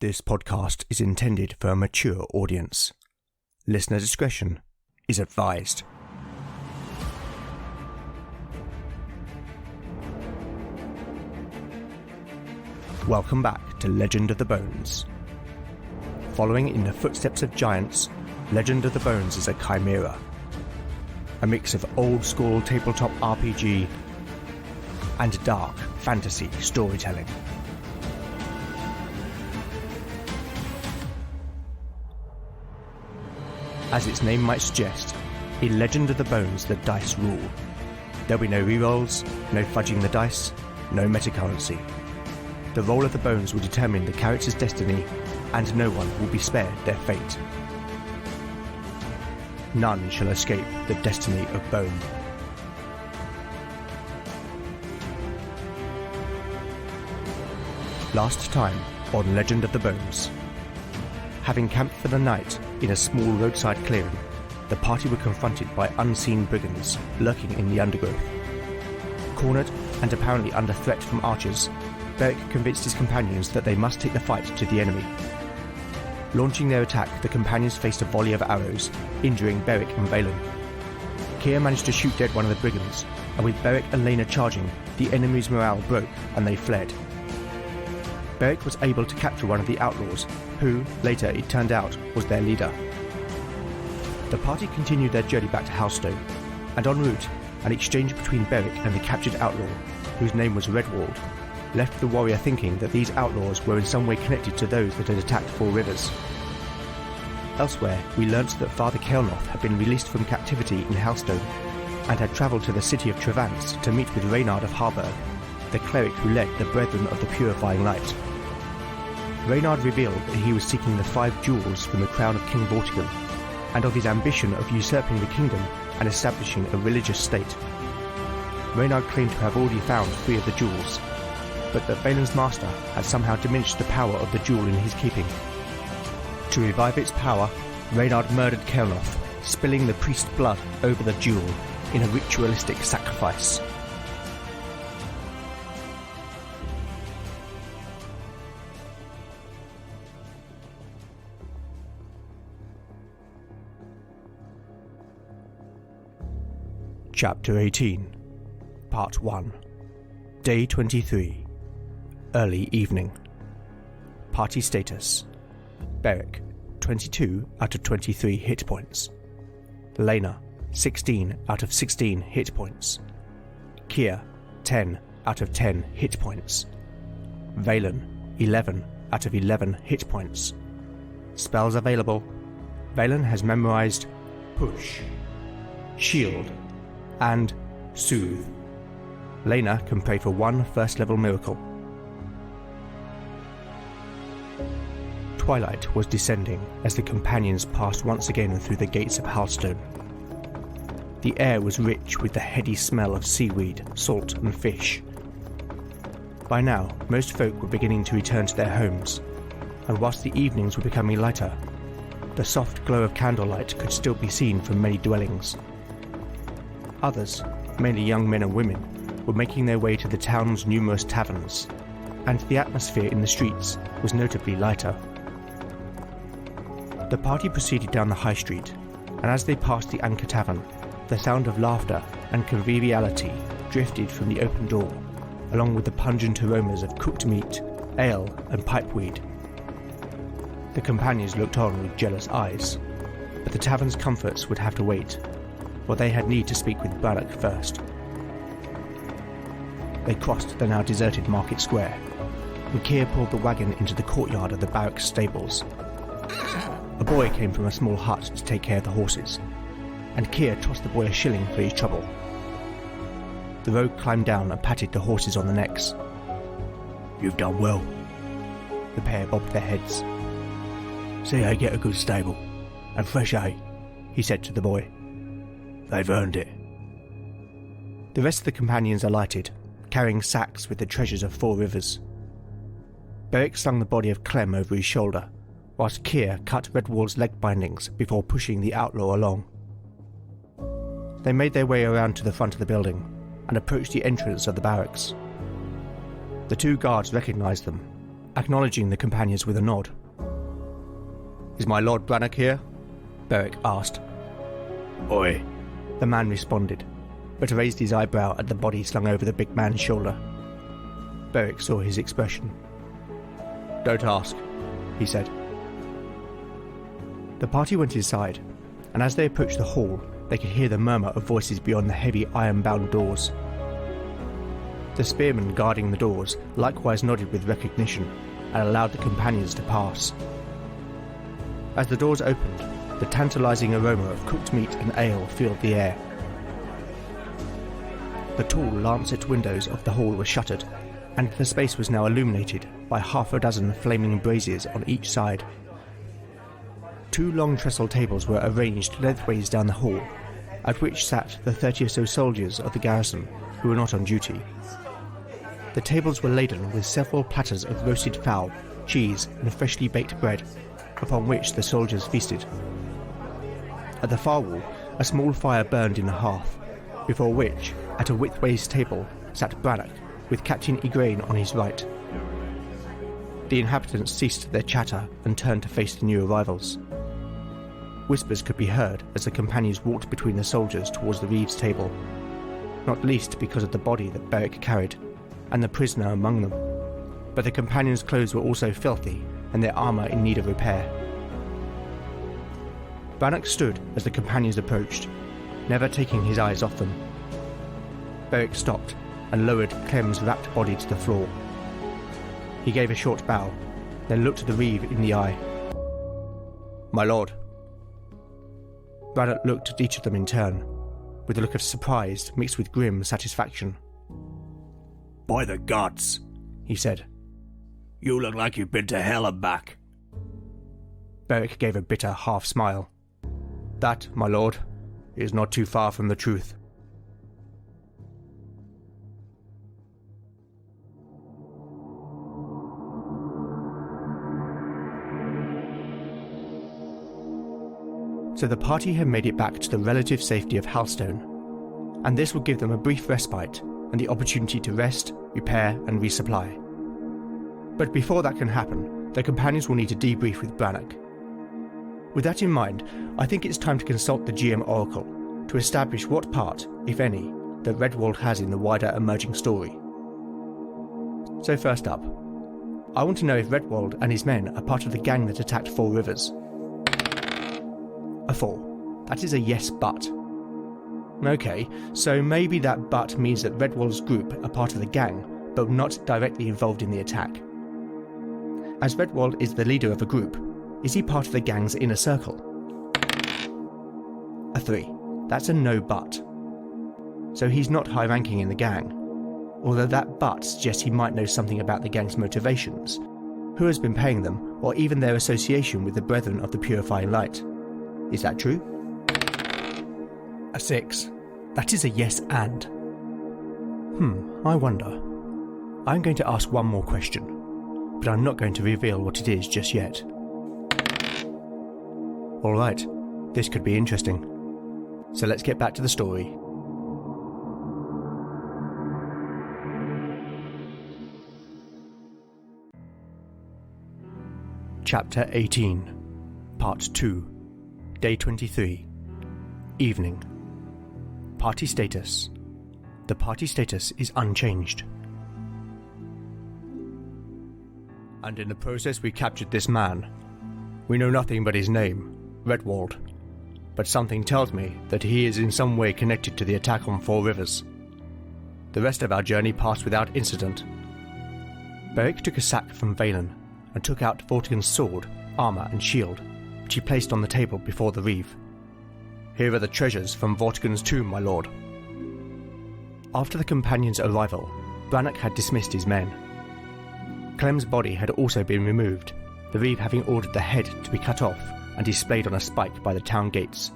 This podcast is intended for a mature audience. Listener discretion is advised. Welcome back to Legend of the Bones. Following in the footsteps of giants, Legend of the Bones is a chimera. A mix of old-school tabletop RPG and dark fantasy storytelling. As its name might suggest, in Legend of the Bones the dice rule. There'll be no rerolls, no fudging the dice, no metacurrency. The roll of the bones will determine the character's destiny, and no one will be spared their fate. None shall escape the destiny of bone. Last time on Legend of the Bones. Having camped for the night in a small roadside clearing, the party were confronted by unseen brigands lurking in the undergrowth. Cornered and apparently under threat from archers, Beric convinced his companions that they must take the fight to the enemy. Launching their attack, the companions faced a volley of arrows, injuring Beric and Valen. Keir managed to shoot dead one of the brigands, and with Beric and Lena charging, the enemy's morale broke and they fled. Beric was able to capture one of the outlaws, who, later it turned out, was their leader. The party continued their journey back to Housestone, and en route, an exchange between Beric and the captured outlaw, whose name was Redwald, left the warrior thinking that these outlaws were in some way connected to those that had attacked Four Rivers. Elsewhere, we learnt that Father Kelnoth had been released from captivity in Housestone, and had travelled to the city of Trevance to meet with Reynard of Harburg, the cleric who led the Brethren of the Purifying Light. Reynard revealed that he was seeking the 5 jewels from the crown of King Vortigern, and of his ambition of usurping the kingdom and establishing a religious state. Reynard claimed to have already found 3 of the jewels, but that Valen's master had somehow diminished the power of the jewel in his keeping. To revive its power, Reynard murdered Kelnoth, spilling the priest's blood over the jewel in a ritualistic sacrifice. Chapter 18, Part 1, Day 23, Early Evening. Party status: Beric, 22 out of 23 hit points. Lena, 16 out of 16 hit points. Keir, 10 out of 10 hit points. Valen, 11 out of 11 hit points. Spells available: Valen has memorized Push, Shield, and Soothe. Lena can pray for 1 first-level miracle. Twilight was descending as the companions passed once again through the gates of Housestone. The air was rich with the heady smell of seaweed, salt and fish. By now, most folk were beginning to return to their homes, and whilst the evenings were becoming lighter, the soft glow of candlelight could still be seen from many dwellings. Others, mainly young men and women, were making their way to the town's numerous taverns, and the atmosphere in the streets was notably lighter. The party proceeded down the high street, and as they passed the Anchor Tavern, the sound of laughter and conviviality drifted from the open door, along with the pungent aromas of cooked meat, ale, and pipeweed. The companions looked on with jealous eyes, but the tavern's comforts would have to wait, for they had need to speak with Braddock first. They crossed the now deserted market square, and Keir pulled the wagon into the courtyard of the barracks stables. A boy came from a small hut to take care of the horses, and Keir tossed the boy a shilling for his trouble. The rogue climbed down and patted the horses on the necks. "You've done well." The pair bobbed their heads. "See they get a good stable, and fresh hay," he said to the boy. "They've earned it." The rest of the companions alighted, carrying sacks with the treasures of Four Rivers. Beric slung the body of Clem over his shoulder, whilst Keir cut Redwald's leg bindings before pushing the outlaw along. They made their way around to the front of the building and approached the entrance of the barracks. The 2 guards recognized them, acknowledging the companions with a nod. "Is my Lord Brannock here?" Beric asked. "Oi," the man responded, but raised his eyebrow at the body slung over the big man's shoulder. Beric saw his expression. "Don't ask," he said. The party went inside, and as they approached the hall, they could hear the murmur of voices beyond the heavy iron-bound doors. The spearmen guarding the doors likewise nodded with recognition and allowed the companions to pass. As the doors opened, the tantalizing aroma of cooked meat and ale filled the air. The tall lancet windows of the hall were shuttered, and the space was now illuminated by half a dozen flaming braziers on each side. 2 long trestle tables were arranged lengthways down the hall, at which sat the 30 or so soldiers of the garrison who were not on duty. The tables were laden with several platters of roasted fowl, cheese, and freshly baked bread, upon which the soldiers feasted. At the far wall, a small fire burned in the hearth, before which, at a widthways table, sat Brannock, with Captain Igraine on his right. The inhabitants ceased their chatter and turned to face the new arrivals. Whispers could be heard as the companions walked between the soldiers towards the Reeves table, not least because of the body that Beric carried, and the prisoner among them, but the companions' clothes were also filthy and their armour in need of repair. Brannock stood as the companions approached, never taking his eyes off them. Beric stopped and lowered Clem's wrapped body to the floor. He gave a short bow, then looked the Reeve in the eye. "My lord." Brannock looked at each of them in turn, with a look of surprise mixed with grim satisfaction. "By the gods," he said. "You look like you've been to hell and back." Beric gave a bitter half-smile. "That, my lord, is not too far from the truth." So the party had made it back to the relative safety of Halstone, and this would give them a brief respite and the opportunity to rest, repair, and resupply. But before that can happen, their companions will need to debrief with Brannock. With that in mind, I think it's time to consult the GM Oracle to establish what part, if any, that Redwald has in the wider emerging story. So first up, I want to know if Redwald and his men are part of the gang that attacked Four Rivers. A 4. That is a yes but. Okay, so maybe that but means that Redwald's group are part of the gang, but not directly involved in the attack. As Redwald is the leader of a group, is he part of the gang's inner circle? A 3. That's a no but. So he's not high-ranking in the gang, although that but suggests he might know something about the gang's motivations, who has been paying them, or even their association with the Brethren of the Purifying Light. Is that true? A 6. That is a yes and. I wonder. I'm going to ask one more question, but I'm not going to reveal what it is just yet. Alright, this could be interesting. So let's get back to the story. Chapter 18, Part 2, Day 23, Evening. Party status. The party status is unchanged. And in the process we captured this man. We know nothing but his name, Redwald, but something tells me that he is in some way connected to the attack on Four Rivers. The rest of our journey passed without incident. Beric took a sack from Valen and took out Vortigern's sword, armour and shield, which he placed on the table before the Reeve. "Here are the treasures from Vortigern's tomb, my lord." After the companions' arrival, Brannock had dismissed his men. Clem's body had also been removed, the Reeve having ordered the head to be cut off and displayed on a spike by the town gates.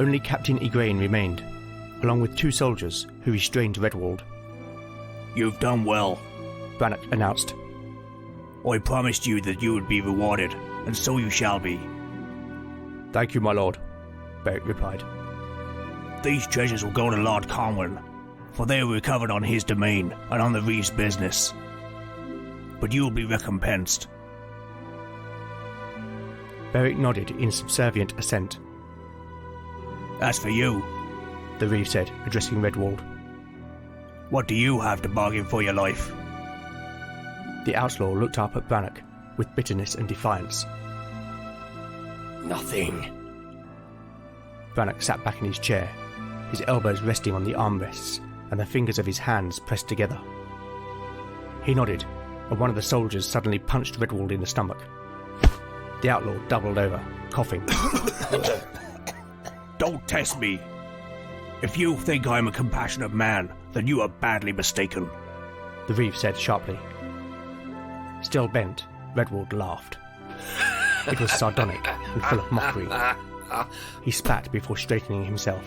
Only Captain Igraine remained, along with 2 soldiers who restrained Redwald. "You've done well," Brannock announced. "I promised you that you would be rewarded, and so you shall be." "Thank you, my lord," Beric replied. "These treasures will go to Lord Conwyn, for they were recovered on his domain and on the Reeve's business." but you'll be recompensed. Beric nodded in subservient assent. As for you, the Reeve said, addressing Redwald. What do you have to bargain for your life? The outlaw looked up at Brannock with bitterness and defiance. Nothing. Brannock sat back in his chair, his elbows resting on the armrests and the fingers of his hands pressed together. He nodded, and one of the soldiers suddenly punched Redwald in the stomach. The outlaw doubled over, coughing. Don't test me. If you think I'm a compassionate man, then you are badly mistaken, the Reeve said sharply. Still bent, Redwald laughed. It was sardonic and full of mockery. He spat before straightening himself.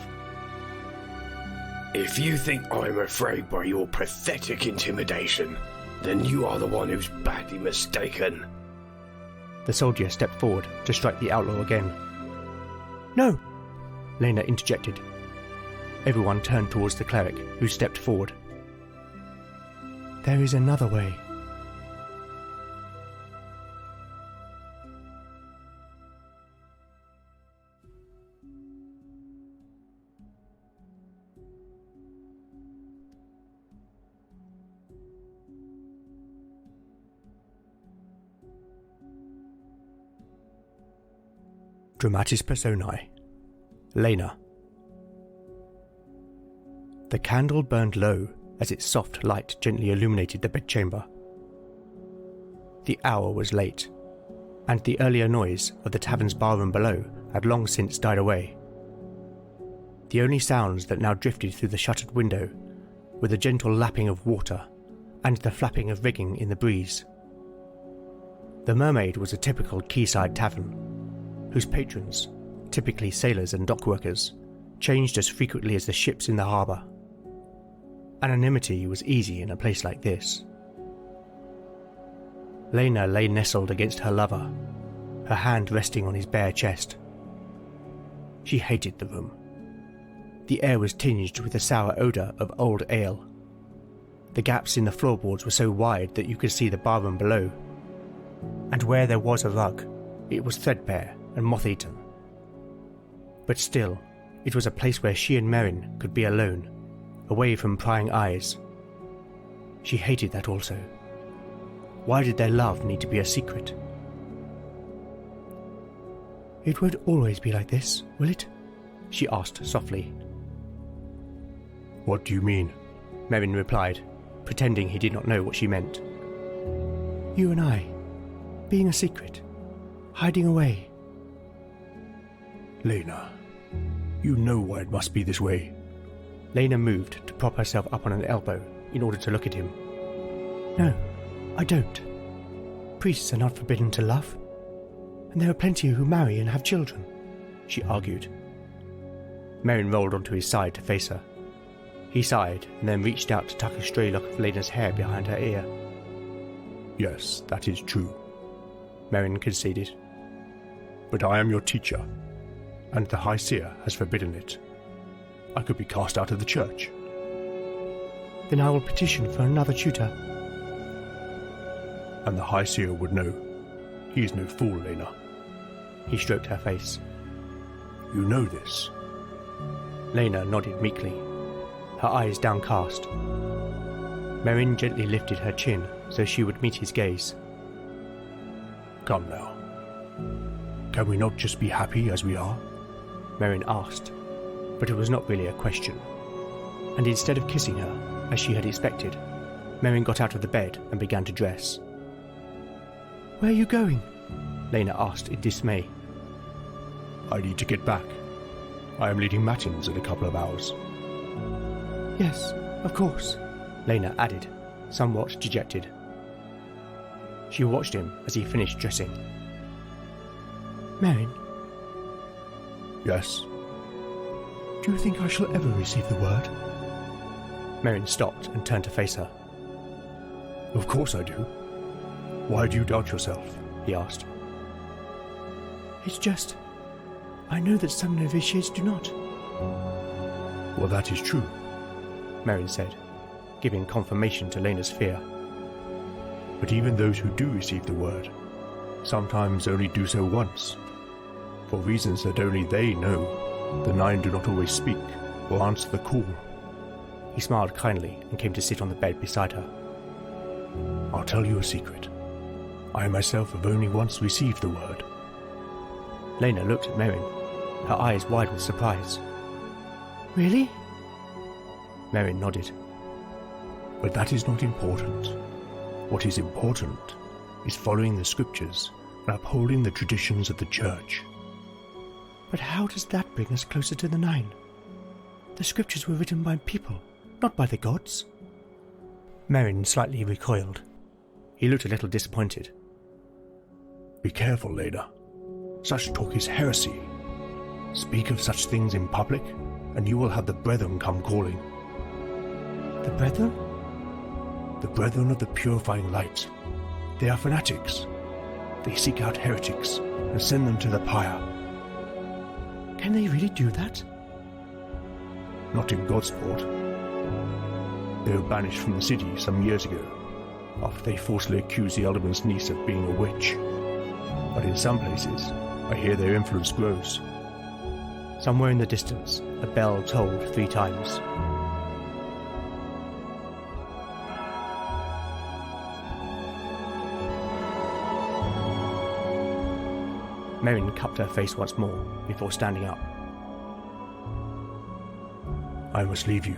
If you think I'm afraid by your pathetic intimidation, then you are the one who's badly mistaken. The soldier stepped forward to strike the outlaw again. No! Lena interjected. Everyone turned towards the cleric, who stepped forward. There is another way. Dramatis Personae. Lena. The candle burned low as its soft light gently illuminated the bedchamber. The hour was late, and the earlier noise of the tavern's barroom below had long since died away. The only sounds that now drifted through the shuttered window were the gentle lapping of water and the flapping of rigging in the breeze. The Mermaid was a typical quayside tavern, whose patrons, typically sailors and dockworkers, changed as frequently as the ships in the harbour. Anonymity was easy in a place like this. Lena lay nestled against her lover, her hand resting on his bare chest. She hated the room. The air was tinged with the sour odour of old ale. The gaps in the floorboards were so wide that you could see the barroom below, and where there was a rug, it was threadbare and moth-eaten. But still, it was a place where she and Merrin could be alone, away from prying eyes. She hated that also. Why did their love need to be a secret? It won't always be like this, will it? She asked softly. What do you mean? Merrin replied, pretending he did not know what she meant. You and I, being a secret, hiding away. Lena, you know why it must be this way. Lena moved to prop herself up on an elbow in order to look at him. No, I don't. Priests are not forbidden to love, and there are plenty who marry and have children, she argued. Merrin rolled onto his side to face her. He sighed and then reached out to tuck a stray lock of Lena's hair behind her ear. Yes, that is true, Merrin conceded. But I am your teacher, and the High Seer has forbidden it. I could be cast out of the church. Then I will petition for another tutor. And the High Seer would know. He is no fool, Lena. He stroked her face. You know this. Lena nodded meekly, her eyes downcast. Merrin gently lifted her chin so she would meet his gaze. Come now. Can we not just be happy as we are? Merrin asked, but it was not really a question. And instead of kissing her, as she had expected, Merrin got out of the bed and began to dress. Where are you going? Lena asked in dismay. I need to get back. I am leading matins in a couple of hours. Yes, of course, Lena added, somewhat dejected. She watched him as he finished dressing. Merrin? Yes? Do you think I shall ever receive the word? Merrin stopped and turned to face her. Of course I do. Why do you doubt yourself? He asked. It's just, I know that some novitiates do not. Well, that is true, Merrin said, giving confirmation to Lena's fear. But even those who do receive the word sometimes only do so once. For reasons that only they know, the 9 do not always speak or answer the call. He smiled kindly and came to sit on the bed beside her. I'll tell you a secret. I myself have only once received the word. Lena looked at Merrin, her eyes wide with surprise. Really? Merrin nodded. But that is not important. What is important is following the scriptures and upholding the traditions of the church. But how does that bring us closer to the 9? The scriptures were written by people, not by the gods. Merrin slightly recoiled. He looked a little disappointed. Be careful, Lena. Such talk is heresy. Speak of such things in public, and you will have the brethren come calling. The brethren? The brethren of the purifying light. They are fanatics. They seek out heretics and send them to the pyre. Can they really do that? Not in God's court. They were banished from the city some years ago, after they falsely accused the alderman's niece of being a witch. But in some places, I hear their influence grows. Somewhere in the distance, a bell tolled 3 times. Merrin cupped her face once more before standing up. I must leave you.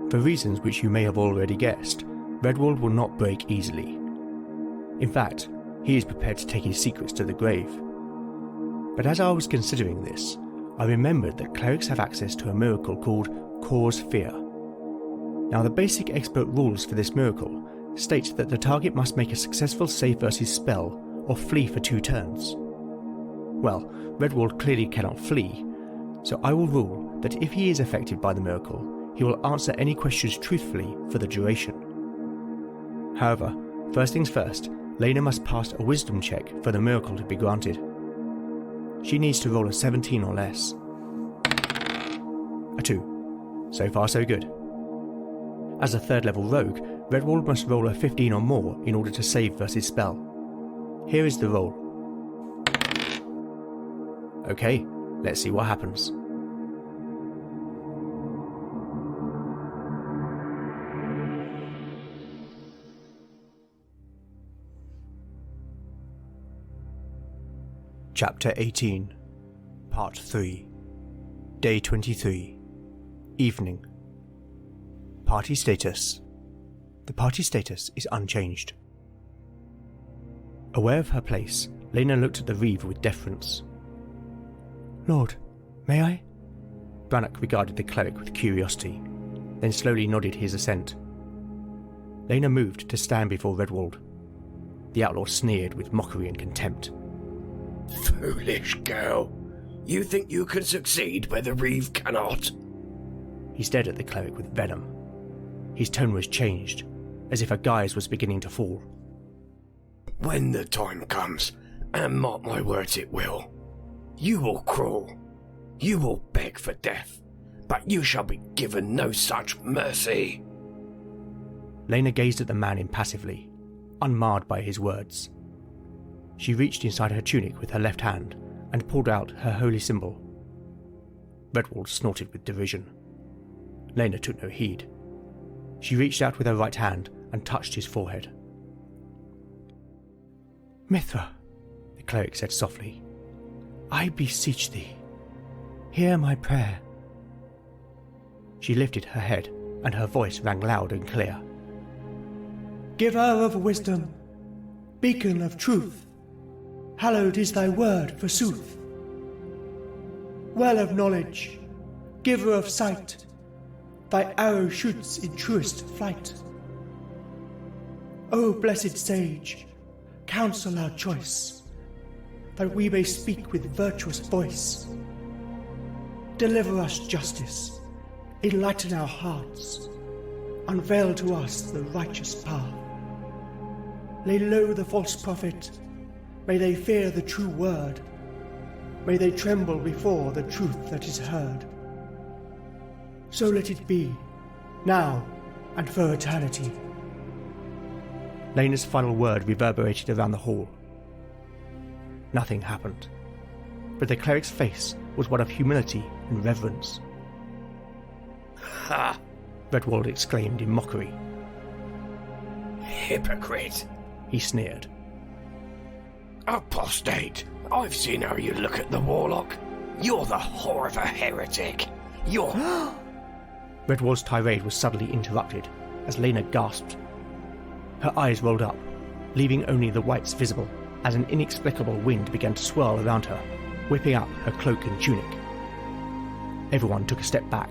For reasons which you may have already guessed, Redwald will not break easily. In fact, he is prepared to take his secrets to the grave. But as I was considering this, I remembered that clerics have access to a miracle called Cause Fear. Now, the basic expert rules for this miracle state that the target must make a successful save versus spell or flee for 2 turns. Well, Redwald clearly cannot flee, so I will rule that if he is affected by the miracle, he will answer any questions truthfully for the duration. However, first things first, Lena must pass a wisdom check for the miracle to be granted. She needs to roll a 17 or less. A 2. So far so good. As a 3rd level rogue, Redwald must roll a 15 or more in order to save versus spell. Here is the roll. Okay, let's see what happens. Chapter 18, Part 3, Day 23, Evening. Party status. The party status is unchanged. Aware of her place, Lena looked at the Reeve with deference. Lord, may I? Brannock regarded the cleric with curiosity, then slowly nodded his assent. Lena moved to stand before Redwald. The outlaw sneered with mockery and contempt. Foolish girl. You think you can succeed where the Reeve cannot? He stared at the cleric with venom. His tone was changed, as if her guise was beginning to fall. When the time comes, and mark my words it will, you will crawl. You will beg for death, but you shall be given no such mercy. Lena gazed at the man impassively, unmarred by his words. She reached inside her tunic with her left hand and pulled out her holy symbol. Redwald snorted with derision. Lena took no heed. She reached out with her right hand and touched his forehead. Mithra, the cleric said softly, I beseech thee, hear my prayer. She lifted her head and her voice rang loud and clear. Giver of wisdom, beacon of truth, hallowed is thy word, forsooth. Well of knowledge, giver of sight, thy arrow shoots in truest flight. O blessed sage, counsel our choice, that we may speak with virtuous voice. Deliver us justice, enlighten our hearts, unveil to us the righteous path. Lay low the false prophet, may they fear the true word, may they tremble before the truth that is heard. So let it be, now and for eternity. Lena's final word reverberated around the hall. Nothing happened, but the cleric's face was one of humility and reverence. Ha! Redwald exclaimed in mockery. Hypocrite! He sneered. Apostate! I've seen how you look at the warlock. You're the whore of a heretic. You're... Redwald's tirade was suddenly interrupted as Lena gasped. Her eyes rolled up, leaving only the whites visible as an inexplicable wind began to swirl around her, whipping up her cloak and tunic. Everyone took a step back,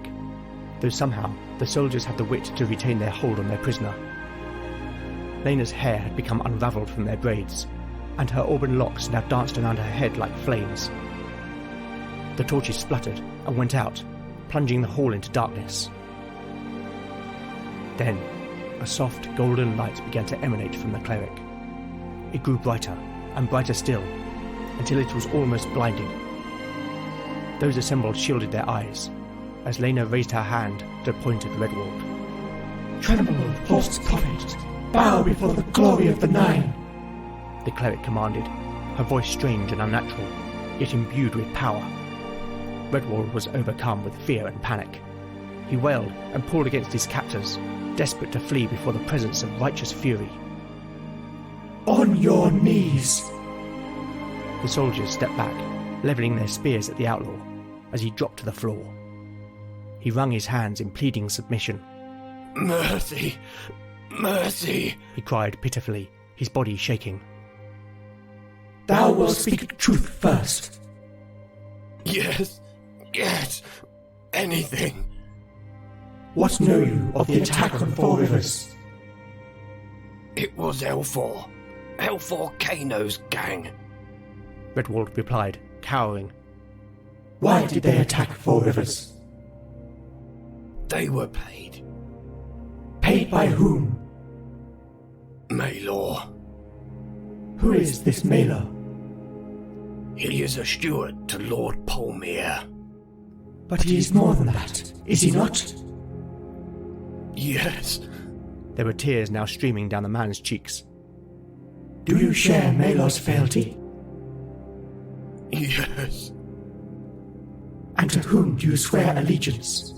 though somehow the soldiers had the wit to retain their hold on their prisoner. Lena's hair had become unravelled from their braids, and her auburn locks now danced around her head like flames. The torches spluttered and went out, plunging the hall into darkness. Then, a soft golden light began to emanate from the cleric. It grew brighter and brighter still, until it was almost blinding. Those assembled shielded their eyes, as Lena raised her hand to point at Redwald. Tremble, false prophet, bow before the glory of the Nine, the cleric commanded, her voice strange and unnatural, yet imbued with power. Redwald was overcome with fear and panic. He wailed and pulled against his captors, desperate to flee before the presence of righteous fury. On your knees! The soldiers stepped back, levelling their spears at the outlaw, as he dropped to the floor. He wrung his hands in pleading submission. Mercy! Mercy! He cried pitifully, his body shaking. Thou wilt speak truth first. Yes, anything. What know you of the attack on Four Rivers? It was L4 Kano's gang. Redwald replied, cowering. Why did they attack Four Rivers? They were paid. Paid by whom? Maylor. Who is this Maylor? He is a steward to Lord Polmere. But he is more than that, is he not? Yes. There were tears now streaming down the man's cheeks. Do you share Maylor's fealty? Yes. And to whom do you swear allegiance?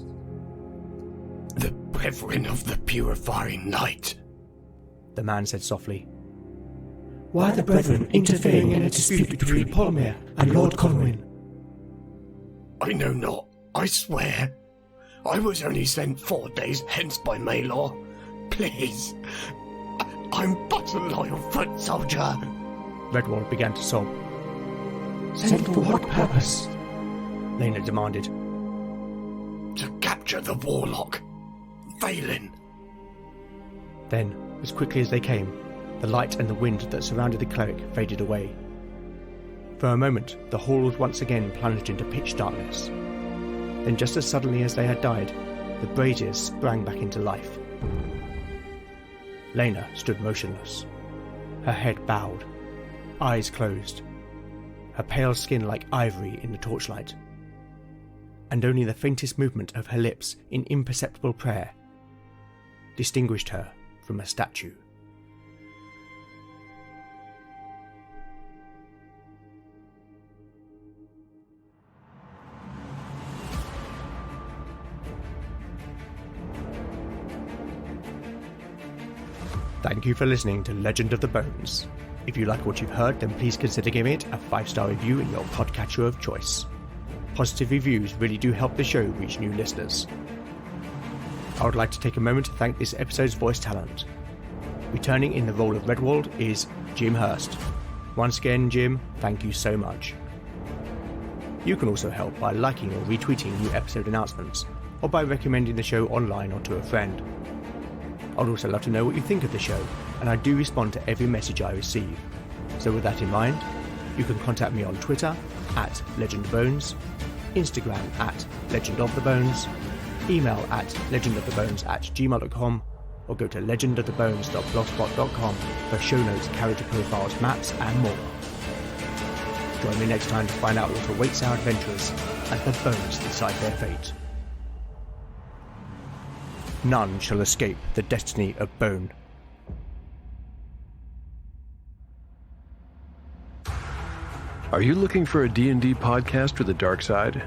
The Brethren of the Purifying Light, the man said softly. Why are the Brethren interfering in a dispute between Polmere and Lord Conwyn? I know not, I swear. I was only sent 4 days hence by Maylor. Please, I'm but a loyal foot soldier. Redwald began to sob. Sent for what purpose? Lena demanded. To capture the warlock, Valen. Then, as quickly as they came, the light and the wind that surrounded the cleric faded away. For a moment, the hall was once again plunged into pitch darkness. Then just as suddenly as they had died, the braziers sprang back into life. Lena stood motionless, her head bowed, eyes closed, her pale skin like ivory in the torchlight, and only the faintest movement of her lips in imperceptible prayer distinguished her from a statue. Thank you for listening to Legend of the Bones. If you like what you've heard, then please consider giving it a 5-star review in your podcatcher of choice. Positive reviews really do help the show reach new listeners. I would like to take a moment to thank this episode's voice talent. Returning in the role of Redwald is Jim Hurst. Once again, Jim, thank you so much. You can also help by liking or retweeting new episode announcements, or by recommending the show online or to a friend. I'd also love to know what you think of the show, and I do respond to every message I receive. So with that in mind, You can contact me on Twitter at legendbones, Instagram at legendofthebones, email at legendofthebones@gmail.com, or go to legendofthebones.blogspot.com for show notes, character profiles, maps, and more. Join me next time to find out what awaits our adventurers as the bones decide their fate. None shall escape the destiny of Bone. Are you looking for a D&D podcast with a dark side?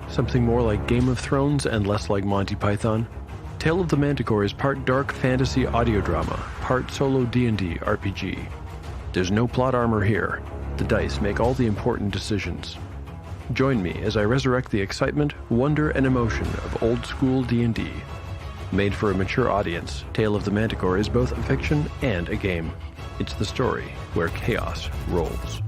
Something more like Game of Thrones and less like Monty Python? Tale of the Manticore is part dark fantasy audio drama, part solo D&D RPG. There's no plot armor here. The dice make all the important decisions. Join me as I resurrect the excitement, wonder, and emotion of old school D&D. Made for a mature audience, Tale of the Manticore is both a fiction and a game. It's the story where chaos rolls.